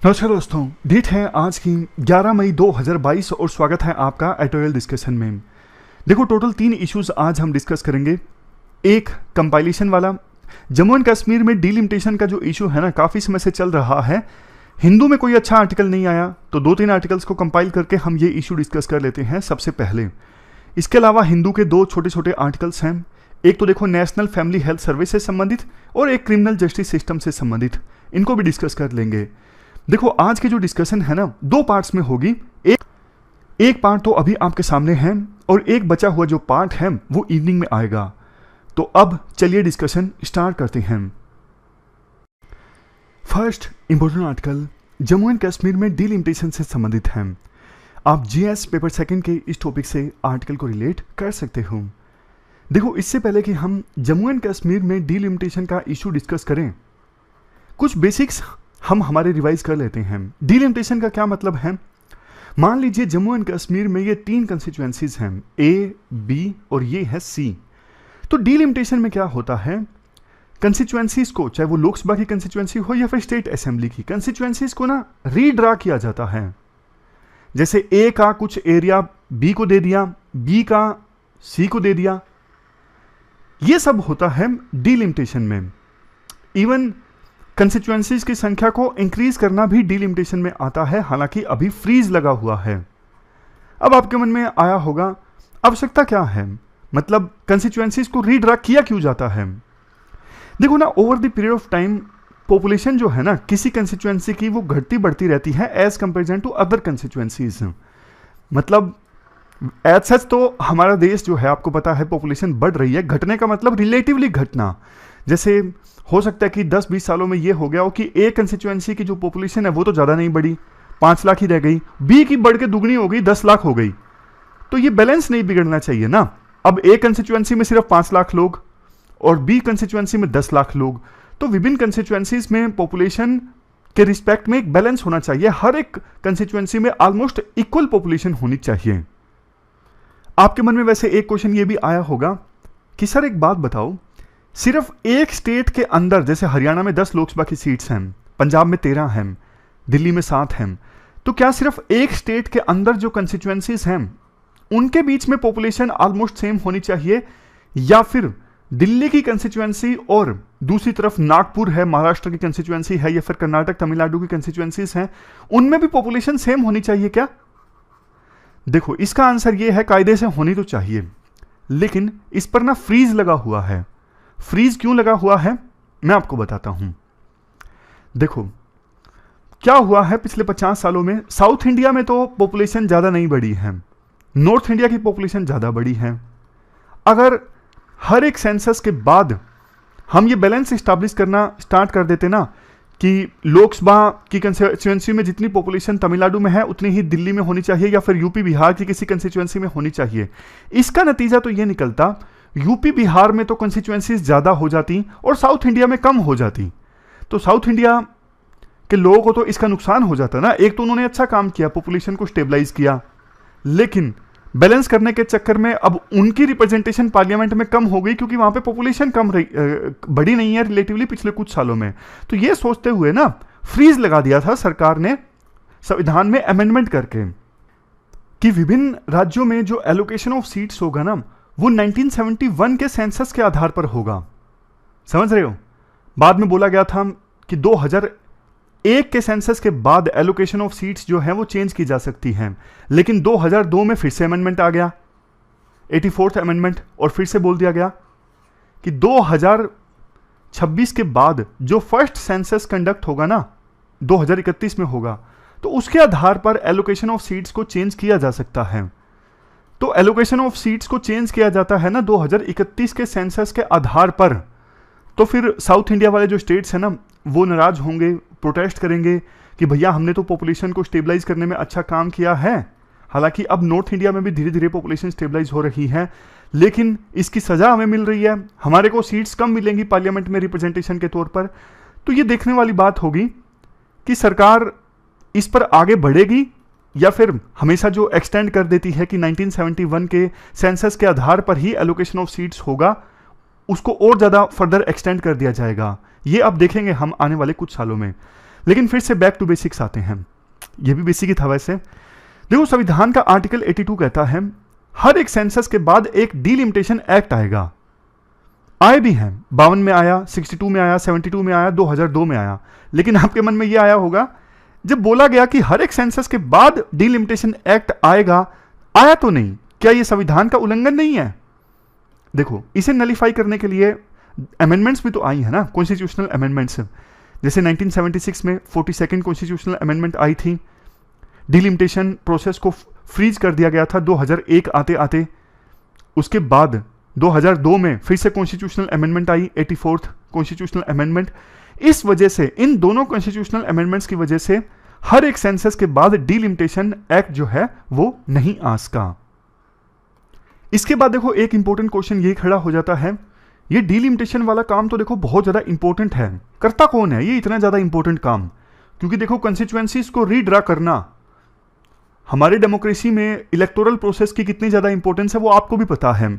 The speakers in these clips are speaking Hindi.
नमस्कार दोस्तों, डेट है आज की 11 मई 2022 और स्वागत है आपका एडिटोरियल डिस्कशन में। देखो, टोटल 3 इश्यूज आज हम डिस्कस करेंगे। एक कंपाइलेशन वाला, जम्मू एंड कश्मीर में डिलिमिटेशन का जो इशू है ना, काफ़ी समय से चल रहा है। हिंदू में कोई अच्छा आर्टिकल नहीं आया तो 2-3 आर्टिकल्स को कंपाइल करके हम ये इशू डिस्कस कर लेते हैं सबसे पहले। इसके अलावा हिंदू के 2 छोटे छोटे आर्टिकल्स हैं। एक तो देखो नेशनल फैमिली हेल्थ सर्विस से संबंधित और एक क्रिमिनल जस्टिस सिस्टम से संबंधित, इनको भी डिस्कस कर लेंगे। देखो, आज की जो डिस्कशन है ना, 2 पार्ट्स में होगी। एक पार्ट तो अभी आपके सामने है और एक बचा हुआ जो पार्ट है वो इवनिंग में आएगा। तो अब चलिए डिस्कशन स्टार्ट करते हैं। First important article Jammu and Kashmir में डिलिमिटेशन से संबंधित है। आप जीएस पेपर सेकंड के इस टॉपिक से आर्टिकल को रिलेट कर सकते हो। देखो, इससे पहले कि हम जम्मू एंड कश्मीर में डिलिमिटेशन का इशू डिस्कस करें, कुछ बेसिक्स हम हमारे रिवाइज कर लेते हैं। डिलिमिटेशन का क्या मतलब है? मान लीजिए जम्मू एंड कश्मीर में ये 3 कंस्टिट्यूएंसीज हैं, ए, बी और ये है सी। तो डिलिमिटेशन में क्या होता है, कंस्टिट्यूएंसीज को, चाहे वो लोकसभा की कंस्टिट्यूएंसी हो या फिर स्टेट असेंबली की कंस्टिट्यूएंसीज को ना रीड्रा किया जाता है। जैसे ए का कुछ एरिया बी को दे दिया, बी का सी को दे दिया, ये सब होता है डिलिमिटेशन में। इवन कंस्टिट्यूएंसीज की संख्या को इंक्रीज करना भी डिलिमिटेशन में आता है, हालांकि अभी फ्रीज लगा हुआ है। अब आपके मन में आया होगा, आवश्यकता क्या है, मतलब कंस्टिट्यूएंसीज को रीड्रा किया क्यों जाता है? देखो ना, over the period of time population जो है ना किसी कंस्टिट्यूएंसी की, वो घटती बढ़ती रहती है as comparison to other constituencies. मतलब एज सच तो हमारा देश जो है, आपको पता है, पॉपुलेशन बढ़ रही है। घटने का मतलब रिलेटिवली घटना। जैसे हो सकता है कि 10-20 सालों में ये हो गया हो कि ए कंस्टिट्यूएंसी की जो पॉपुलेशन है वो तो ज़्यादा नहीं बढ़ी, 5 लाख ही रह गई, बी की बढ़ के दुगनी हो गई, 10 लाख हो गई। तो ये बैलेंस नहीं बिगड़ना चाहिए ना। अब ए कंस्टिट्यूएंसी में सिर्फ 5 लाख लोग और बी कंस्टिट्यूएंसी में 10 लाख लोग, तो विभिन्न कंस्टिट्यूएंसीज में पॉपुलेशन के रिस्पेक्ट में एक बैलेंस होना चाहिए। हर एक कंस्टिट्यूएंसी में ऑलमोस्ट इक्वल पॉपुलेशन होनी चाहिए। आपके मन में वैसे एक क्वेश्चन ये भी आया होगा कि सर एक बात बताओ, सिर्फ एक स्टेट के अंदर, जैसे हरियाणा में 10 लोकसभा की सीट्स हैं, पंजाब में 13 हैं, दिल्ली में 7 हैं, तो क्या सिर्फ एक स्टेट के अंदर जो कंस्टिट्यूएंसीज हैं उनके बीच में पॉपुलेशन ऑलमोस्ट सेम होनी चाहिए, या फिर दिल्ली की कंस्टिट्यूएंसी और दूसरी तरफ नागपुर है, महाराष्ट्र की कंस्टिट्यूएंसी है, या फिर कर्नाटक तमिलनाडु की कंस्टिट्यूएंसीज हैं, उनमें भी पॉपुलेशन सेम होनी चाहिए क्या? देखो, इसका आंसर ये है, कायदे से होनी तो चाहिए, लेकिन इस पर ना फ्रीज लगा हुआ है। फ्रीज क्यों लगा हुआ है मैं आपको बताता हूं। देखो, क्या हुआ है पिछले 50 सालों में, साउथ इंडिया में तो पॉपुलेशन ज्यादा नहीं बढ़ी है, नॉर्थ इंडिया की पॉपुलेशन ज्यादा बढ़ी है। अगर हर एक सेंसस के बाद हम ये बैलेंस स्टैब्लिश करना स्टार्ट कर देते ना कि लोकसभा की कंस्टिट्यूएंसी में जितनी पॉपुलेशन तमिलनाडु में है उतनी ही दिल्ली में होनी चाहिए, या फिर यूपी बिहार की किसी कंस्टिट्यूएंसी में होनी चाहिए, इसका नतीजा तो ये निकलता यूपी बिहार में तो कंस्टिट्यूएंसीज ज्यादा हो जाती और साउथ इंडिया में कम हो जाती। तो साउथ इंडिया के लोगों को तो इसका नुकसान हो जाता ना। एक तो उन्होंने अच्छा काम किया, पॉपुलेशन को स्टेबलाइज किया, लेकिन बैलेंस करने के चक्कर में अब उनकी रिप्रेजेंटेशन पार्लियामेंट में कम हो गई, क्योंकि वहां पे पॉपुलेशन कम बढ़ी नहीं है रिलेटिवली पिछले कुछ सालों में। तो ये सोचते हुए ना फ्रीज लगा दिया था सरकार ने संविधान में अमेंडमेंट करके कि विभिन्न राज्यों में जो एलोकेशन ऑफ सीट्स होगा ना वो 1971 के सेंसस के आधार पर होगा। समझ रहे हो? बाद में बोला गया था कि 2001 के सेंसस के बाद एलोकेशन ऑफ सीट्स जो है वो चेंज की जा सकती हैं, लेकिन 2002 में फिर से अमेंडमेंट आ गया, 84th अमेंडमेंट, और फिर से बोल दिया गया कि 2026 के बाद जो फर्स्ट सेंसस कंडक्ट होगा ना 2031 में होगा, तो उसके आधार पर एलोकेशन ऑफ सीट्स को चेंज किया जा सकता है। तो एलोकेशन ऑफ सीट्स को चेंज किया जाता है ना 2031 के सेंसस के आधार पर। तो फिर साउथ इंडिया वाले जो स्टेट्स हैं ना वो नाराज होंगे, प्रोटेस्ट करेंगे कि भैया हमने तो पॉपुलेशन को स्टेबलाइज करने में अच्छा काम किया है। हालांकि अब नॉर्थ इंडिया में भी धीरे धीरे पॉपुलेशन स्टेबलाइज हो रही है, लेकिन इसकी सजा हमें मिल रही है, हमारे को सीट्स कम मिलेंगी पार्लियामेंट में रिप्रेजेंटेशन के तौर पर। तो ये देखने वाली बात होगी कि सरकार इस पर आगे बढ़ेगी या फिर हमेशा जो एक्सटेंड कर देती है कि 1971 के सेंसस के आधार पर ही एलोकेशन ऑफ सीट्स होगा, उसको और ज़्यादा फर्दर एक्सटेंड कर दिया जाएगा। ये अब देखेंगे हम आने वाले कुछ सालों में। लेकिन फिर से बैक टू बेसिक्स आते हैं, ये भी बेसिक ही था वैसे। देखो संविधान का आर्टिकल 82 कहता है हर एक सेंसस के बाद एक डिलिमिटेशन एक्ट आएगा। आए भी हैं, 52 में आया, 62 में आया, 72 में आया, 2002 में आया। लेकिन आपके मन में यह आया होगा जब बोला गया कि हर एक सेंसस के बाद डिलिमिटेशन एक्ट आएगा, आया तो नहीं, क्या यह संविधान का उल्लंघन नहीं है? देखो इसे नलीफाई करने के लिए अमेंडमेंट्स भी तो आई है ना, कॉन्स्टिट्यूशनल अमेंडमेंट्स। जैसे 1976 में 42nd कॉन्स्टिट्यूशनल अमेंडमेंट आई थी, डिलिमिटेशन प्रोसेस को फ्रीज कर दिया गया था 2001 आते आते। उसके बाद 2002 में फिर से कॉन्स्टिट्यूशनल अमेंडमेंट आई, 84th कॉन्स्टिट्यूशनल अमेंडमेंट। इस वजह से, इन दोनों कॉन्स्टिट्यूशनल अमेंडमेंट्स की वजह से हर एक सेंसस के बाद डिलिमिटेशन एक्ट जो है वो नहीं आ सका। इसके बाद देखो एक इंपॉर्टेंट क्वेश्चन ये खड़ा हो जाता है, ये डिलिमिटेशन वाला काम तो देखो बहुत ज्यादा इंपॉर्टेंट है, करता कौन है ये इतना ज्यादा इंपॉर्टेंट काम? क्योंकि देखो कंस्टिट्यूएंसीज को रीड्रा करना, हमारे डेमोक्रेसी में इलेक्टोरल प्रोसेस की कितनी ज्यादा इंपॉर्टेंस है वो आपको भी पता है।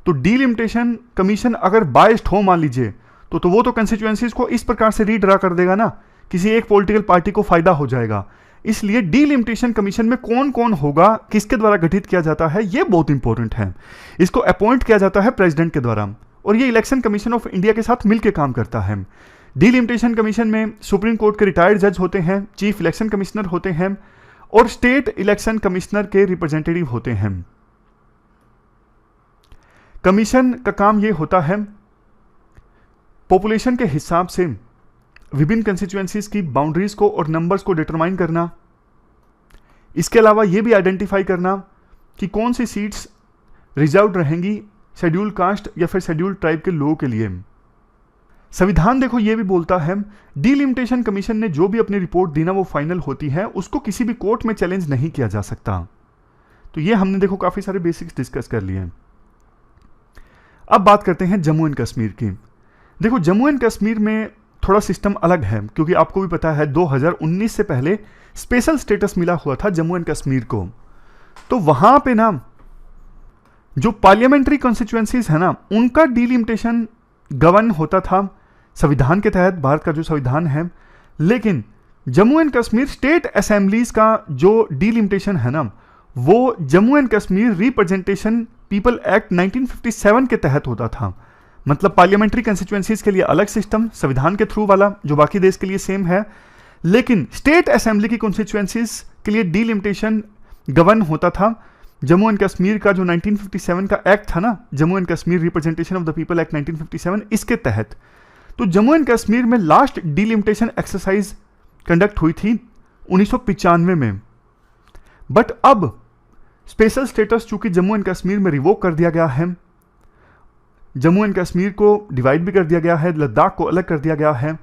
तो डिलिमिटेशन कमीशन अगर बायस्ड हो मान लीजिए, तो वो तो कंस्टिट्यूएंसीज को इस प्रकार से रीड्रा कर देगा ना, किसी एक पॉलिटिकल पार्टी को फायदा हो जाएगा। इसलिए डिलिमिटेशन कमीशन में कौन कौन होगा, किसके द्वारा गठित किया जाता है, यह बहुत इंपॉर्टेंट है। इसको अपॉइंट किया जाता है प्रेसिडेंट के द्वारा, और ये इलेक्शन कमीशन ऑफ इंडिया के साथ मिलकर काम करता है। डिलिमिटेशन कमीशन में सुप्रीम कोर्ट के रिटायर्ड जज होते हैं, चीफ इलेक्शन कमिश्नर होते हैं, और स्टेट इलेक्शन कमिश्नर के रिप्रेजेंटेटिव होते हैं। कमीशन का काम यह होता है पॉपुलेशन के हिसाब से विभिन्न कंस्टिट्यूएंसीज की बाउंड्रीज को और नंबर्स को डिटरमाइन करना। इसके अलावा यह भी आइडेंटिफाई करना कि कौन सी सीट्स रिजर्व रहेंगी शेड्यूल कास्ट या फिर शेड्यूल ट्राइब के लोगों के लिए। संविधान देखो ये भी बोलता है डिलिमिटेशन कमीशन ने जो भी अपनी रिपोर्ट दी ना वो फाइनल होती है, उसको किसी भी कोर्ट में चैलेंज नहीं किया जा सकता। तो ये हमने देखो काफी सारे बेसिक्स डिस्कस कर लिए। अब बात करते हैं जम्मू एंड कश्मीर की। देखो जम्मू एंड कश्मीर में थोड़ा सिस्टम अलग है, क्योंकि आपको भी पता है 2019 से पहले स्पेशल स्टेटस मिला हुआ था जम्मू एंड कश्मीर को। तो वहां पे ना जो पार्लियामेंट्री कॉन्स्टिट्यूएंसीज है ना, उनका डिलिमिटेशन गवर्न होता था संविधान के तहत, भारत का जो संविधान है। लेकिन Jammu and Kashmir state assemblies का जो डिलिमिटेशन है ना, वो Jammu and Kashmir representation people act 1957 के तहत होता था। मतलब पार्लियामेंट्री कंस्टिट्यूएंसीज के लिए अलग सिस्टम, संविधान के थ्रू वाला जो बाकी देश के लिए सेम है, लेकिन स्टेट असेंबली की कॉन्स्टिट्यूएंसीज के लिए डिलिमिटेशन गवर्न होता था जम्मू एंड कश्मीर का जो 1957 का एक्ट था ना, Jammu and Kashmir representation of the people act 1957, इसके तहत। तो जम्मू एंड कश्मीर में लास्ट डिलिमिटेशन एक्सरसाइज कंडक्ट हुई थी 1995 में। बट अब स्पेशल स्टेटस चूंकि जम्मू एंड कश्मीर में रिवोक कर दिया गया है, जम्मू एंड कश्मीर को डिवाइड भी कर दिया गया है, लद्दाख को अलग कर दिया गया है,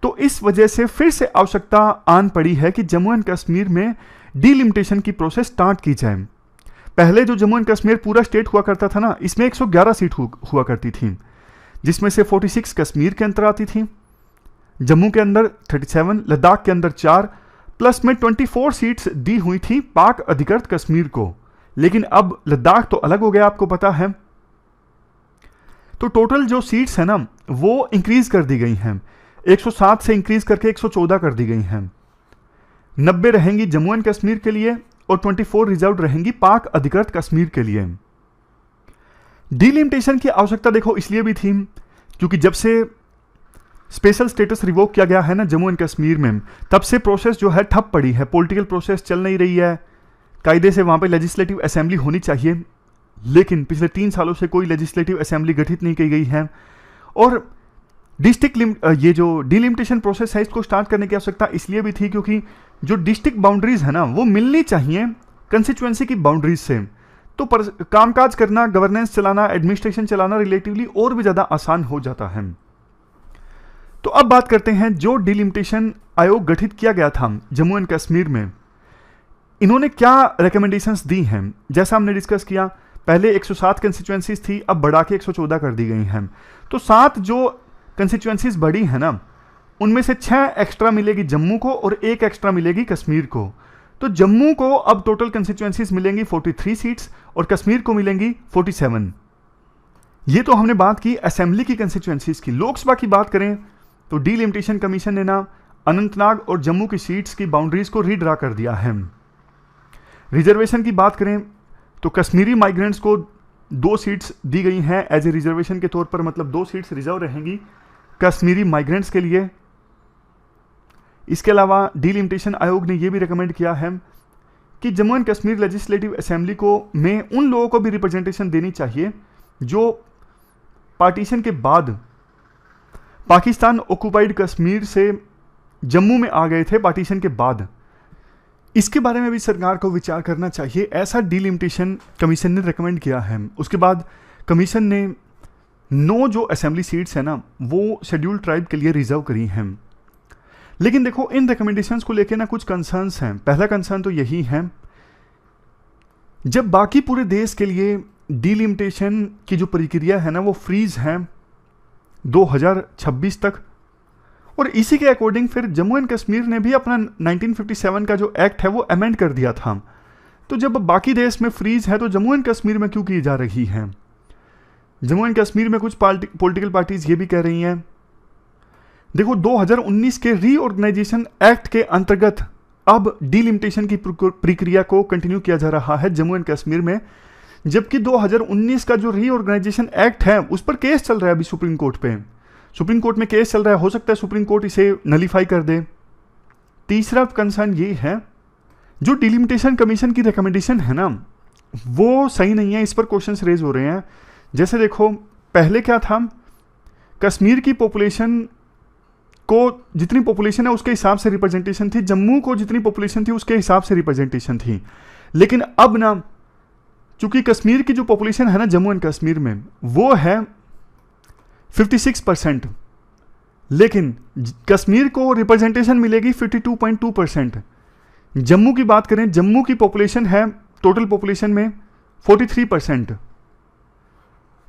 तो इस वजह से फिर से आवश्यकता आन पड़ी है कि जम्मू एंड कश्मीर में डिलिमिटेशन की प्रोसेस स्टार्ट की जाए। पहले जो जम्मू एंड कश्मीर पूरा स्टेट हुआ करता था ना, इसमें 111 सीट हुआ करती थी, जिसमें से 46 कश्मीर के अंदर आती थी, जम्मू के अंदर 37, लद्दाख के अंदर 4, प्लस में 24 सीट्स दी हुई थी पाक अधिकृत कश्मीर को। लेकिन अब लद्दाख तो अलग हो गया, आपको पता है। तो टोटल जो सीट्स है ना वो इंक्रीज कर दी गई हैं, 107 से इंक्रीज करके 114 कर दी गई हैं। 90 रहेंगी जम्मू एंड कश्मीर के लिए और 24 रिजर्व रहेंगी पाक अधिकृत कश्मीर के लिए। डिलिमिटेशन की आवश्यकता देखो इसलिए भी थी क्योंकि जब से स्पेशल स्टेटस रिवोक किया गया है ना जम्मू एंड कश्मीर में, तब से प्रोसेस जो है ठप पड़ी है, पॉलिटिकल प्रोसेस चल नहीं रही है। कायदे से वहां पे लेजिस्लेटिव असेंबली होनी चाहिए, लेकिन पिछले 3 सालों से कोई लेजिस्लेटिव असेंबली गठित नहीं की गई है। और डिस्ट्रिक्ट ये जो डिलिमिटेशन प्रोसेस है इसको स्टार्ट करने की आवश्यकता इसलिए भी थी क्योंकि जो डिस्ट्रिक्ट बाउंड्रीज है ना वो मिलनी चाहिए कंस्टिट्यूएंसी की बाउंड्रीज से। तो कामकाज करना, गवर्नेंस चलाना, एडमिनिस्ट्रेशन चलाना रिलेटिवली और भी ज्यादा आसान हो जाता है। तो अब बात करते हैं जो डिलिमिटेशन आयोग गठित किया गया था जम्मू एंड कश्मीर में, इन्होंने क्या रिकमेंडेशंस दी हैं। जैसा हमने डिस्कस किया, पहले 107 कंस्टिट्यूएंसीज थी, अब बढ़ा के 114 कर दी गई हैं। तो 7 जो कंस्टिट्यूएंसीज बढ़ी है ना, उनमें से 6 एक्स्ट्रा मिलेगी जम्मू को और 1 एक्स्ट्रा मिलेगी कश्मीर को। तो जम्मू को अब टोटल कंस्टिट्यूएंसीज मिलेंगी 43 सीट्स और कश्मीर को मिलेंगी 47। ये तो हमने बात की असेंबली की कंस्टिट्यूएंसीज की। लोकसभा की बात करें तो डिलिमिटेशन कमीशन ने ना अनंतनाग और जम्मू की सीट्स की बाउंड्रीज को रीड्रा कर दिया है। रिजर्वेशन की बात करें तो कश्मीरी माइग्रेंट्स को 2 सीट्स दी गई हैं एज ए रिजर्वेशन के तौर पर, मतलब 2 सीट्स रिजर्व रहेंगी कश्मीरी माइग्रेंट्स के लिए। इसके अलावा डीलिमिटेशन आयोग ने यह भी रिकमेंड किया है कि Jammu and Kashmir legislative assembly को में उन लोगों को भी रिप्रेजेंटेशन देनी चाहिए जो पार्टीशन के बाद पाकिस्तान ऑक्युपाइड कश्मीर से जम्मू में आ गए थे पार्टीशन के बाद। इसके बारे में भी सरकार को विचार करना चाहिए, ऐसा डीलिमिटेशन कमीशन ने रिकमेंड किया है। उसके बाद कमीशन ने 9 जो असेंबली सीट्स है ना वो शेड्यूल्ड ट्राइब के लिए रिजर्व करी हैं। लेकिन देखो इन रिकमेंडेशंस को लेकर ना कुछ कंसर्न्स हैं। पहला कंसर्न तो यही है, जब बाकी पूरे देश के लिए डीलिमिटेशन की जो प्रक्रिया है ना वो फ्रीज है 2026 तक, और इसी के अकॉर्डिंग फिर जम्मू एंड कश्मीर ने भी अपना 1957 का जो एक्ट है वो अमेंड कर दिया था। तो जब बाकी देश में फ्रीज है तो जम्मू एंड कश्मीर में क्यों की जा रही है? जम्मू एंड कश्मीर में कुछ पॉलिटिकल पार्टीज ये भी कह रही हैं, देखो 2019 के रीऑर्गेनाइजेशन एक्ट के अंतर्गत अब डीलिमिटेशन की प्रक्रिया को कंटिन्यू किया जा रहा है जम्मू एंड कश्मीर में, जबकि 2019 का जो रीऑर्गेनाइजेशन एक्ट है उस पर केस चल रहा है अभी सुप्रीम कोर्ट पे। सुप्रीम कोर्ट में केस चल रहा है, हो सकता है सुप्रीम कोर्ट इसे नलीफाई कर दे। तीसरा कंसर्न ये है, जो डिलिमिटेशन कमीशन की रिकमेंडेशन है ना वो सही नहीं है, इस पर क्वेश्चंस रेज हो रहे हैं। जैसे देखो पहले क्या था, कश्मीर की पॉपुलेशन को जितनी पॉपुलेशन है उसके हिसाब से रिप्रेजेंटेशन थी, जम्मू को जितनी पॉपुलेशन थी उसके हिसाब से रिप्रेजेंटेशन थी। लेकिन अब ना चूंकि कश्मीर की जो पॉपुलेशन है ना जम्मू एंड कश्मीर में वो है 56%, लेकिन कश्मीर को रिप्रेजेंटेशन मिलेगी 52.2%। जम्मू की बात करें, जम्मू की पॉपुलेशन है टोटल पॉपुलेशन में 43%,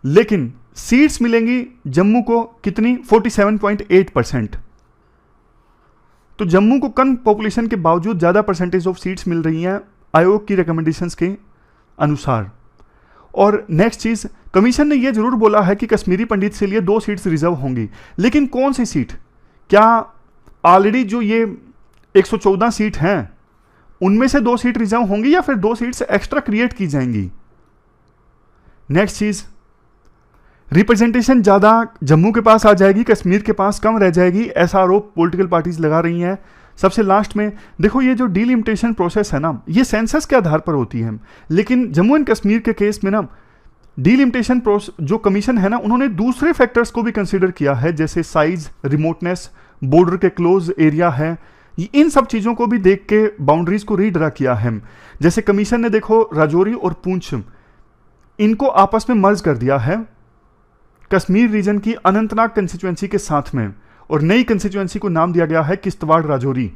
लेकिन सीट्स मिलेंगी जम्मू को कितनी 47.8%। तो जम्मू को कम पॉपुलेशन के बावजूद ज्यादा परसेंटेज ऑफ सीट्स मिल रही हैं आयोग की रिकमेंडेशंस के अनुसार। और नेक्स्ट चीज, कमीशन ने यह जरूर बोला है कि कश्मीरी पंडित के लिए 2 सीट्स रिजर्व होंगी, लेकिन कौन सी सीट? क्या ऑलरेडी जो ये 114 सीट हैं उनमें से 2 सीट रिजर्व होंगी या फिर 2 सीट्स एक्स्ट्रा क्रिएट की जाएंगी? नेक्स्ट चीज, रिप्रेजेंटेशन ज्यादा जम्मू के पास आ जाएगी, कश्मीर के पास कम रह जाएगी, ऐसा आरोप पॉलिटिकल पार्टीज लगा रही हैं। सबसे लास्ट में देखो ये जो डीलिमिटेशन प्रोसेस है ना ये सेंसस के आधार पर होती है, लेकिन जम्मू एंड कश्मीर के केस में ना डीलिमिटेशन जो कमीशन है ना उन्होंने दूसरे फैक्टर्स को भी कंसीडर किया है, जैसे साइज, रिमोटनेस, बॉर्डर के क्लोज एरिया है, इन सब चीजों को भी देख के बाउंड्रीज को रीड्रा किया है। जैसे कमीशन ने देखो राजौरी और पुंछ इनको आपस में मर्ज कर दिया है कश्मीर रीजन की अनंतनाग कंस्टिट्यूएंसी के साथ में, और नई कंस्टिट्यूएंसी को नाम दिया गया है किश्तवाड़ राजौरी।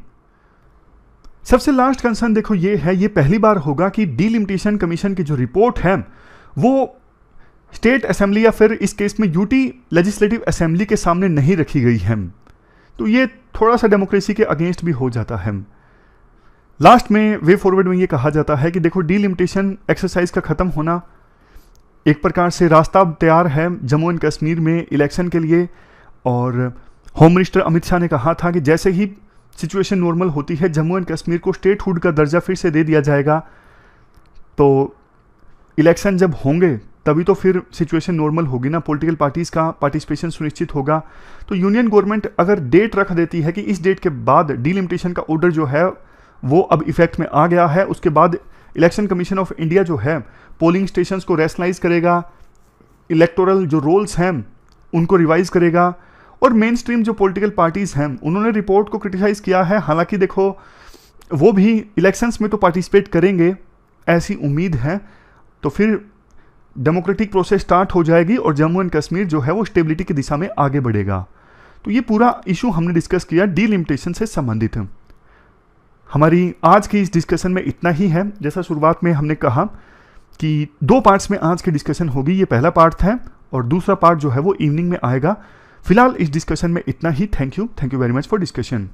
सबसे लास्ट कंसर्न देखो ये है, ये पहली बार होगा कि डीलिमिटेशन कमीशन की जो रिपोर्ट है वो स्टेट असेंबली या फिर इस केस में यूटी लेजिस्लेटिव असेंबली के सामने नहीं रखी गई है। तो ये थोड़ा सा डेमोक्रेसी के अगेंस्ट भी हो जाता है। लास्ट में वे फॉरवर्ड में ये कहा जाता है कि देखो डीलिमिटेशन एक्सरसाइज का खत्म होना एक प्रकार से रास्ता तैयार है जम्मू एंड कश्मीर में इलेक्शन के लिए, और होम मिनिस्टर अमित शाह ने कहा था कि जैसे ही सिचुएशन नॉर्मल होती है जम्मू एंड कश्मीर को स्टेटहुड का दर्जा फिर से दे दिया जाएगा। तो इलेक्शन जब होंगे तभी तो फिर सिचुएशन नॉर्मल होगी ना, पॉलिटिकल पार्टीज का पार्टिसिपेशन सुनिश्चित होगा। तो यूनियन गवर्नमेंट अगर डेट रख देती है कि इस डेट के बाद डीलिमिटेशन का ऑर्डर जो है वो अब इफेक्ट में आ गया है, उसके बाद इलेक्शन कमीशन ऑफ इंडिया जो है पोलिंग स्टेशंस को रैशनलाइज करेगा, इलेक्टोरल जो रोल्स हैं उनको रिवाइज करेगा, और मेन स्ट्रीम जो पॉलिटिकल पार्टीज हैं उन्होंने रिपोर्ट को क्रिटिसाइज किया है। हालांकि देखो वो भी इलेक्शंस में तो पार्टिसिपेट करेंगे ऐसी उम्मीद है, तो फिर डेमोक्रेटिक प्रोसेस स्टार्ट हो जाएगी और जम्मू एंड कश्मीर जो है वो स्टेबिलिटी की दिशा में आगे बढ़ेगा। तो ये पूरा इशू हमने डिस्कस किया डीलिमिटेशन से संबंधित। हमारी आज की इस डिस्कशन में इतना ही है। जैसा शुरुआत में हमने कहा कि 2 पार्ट्स में आज की डिस्कशन होगी, ये पहला पार्ट था और दूसरा पार्ट जो है वो इवनिंग में आएगा। फिलहाल इस डिस्कशन में इतना ही। Thank you very much for discussion.